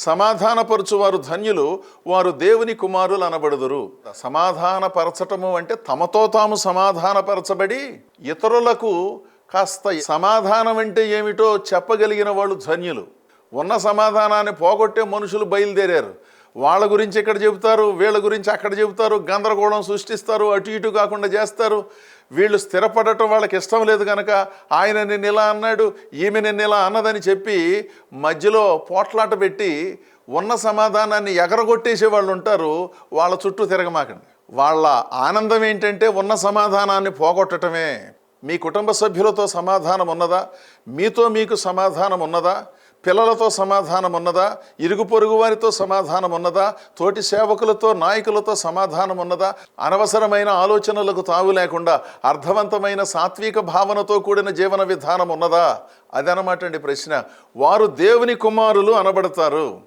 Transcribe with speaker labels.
Speaker 1: సమాధానపరచువారు ధన్యులు, వారు దేవుని కుమారులు అనబడుదురు. సమాధానపరచటము అంటే తమతో తాము సమాధానపరచబడి ఇతరులకు కాస్త సమాధానం అంటే ఏమిటో చెప్పగలిగిన వాళ్ళు ధన్యులు. ఉన్న సమాధానాన్ని పోగొట్టే మనుషులు బయలుదేరారు. వాళ్ళ గురించి ఇక్కడ చెబుతారు, వీళ్ళ గురించి అక్కడ చెబుతారు, గందరగోళం సృష్టిస్తారు, అటు ఇటు కాకుండా చేస్తారు. వీళ్ళు స్థిరపడటం వాళ్ళకి ఇష్టం లేదు కనుక ఆయన నిన్ను ఇలా అన్నాడు, ఈమె నిన్ను ఇలా అన్నదని చెప్పి మధ్యలో పోట్లాట పెట్టి ఉన్న సమాధానాన్ని ఎగరగొట్టేసే వాళ్ళు ఉంటారు. వాళ్ళ చుట్టూ తిరగమాకండి. వాళ్ళ ఆనందం ఏంటంటే ఉన్న సమాధానాన్ని పోగొట్టడమే. మీ కుటుంబ సభ్యులతో సమాధానం ఉన్నదా? మీతో మీకు సమాధానం ఉన్నదా? పిల్లలతో సమాధానం ఉన్నదా? ఇరుగు పొరుగు వారితో సమాధానం ఉన్నదా? తోటి సేవకులతో, నాయకులతో సమాధానం ఉన్నదా? అనవసరమైన ఆలోచనలకు తావు లేకుండా అర్థవంతమైన సాత్విక భావనతో కూడిన జీవన విధానం ఉన్నదా? అదనమాట అండి ప్రశ్న. వారు దేవుని కుమారులు అనబడతారు.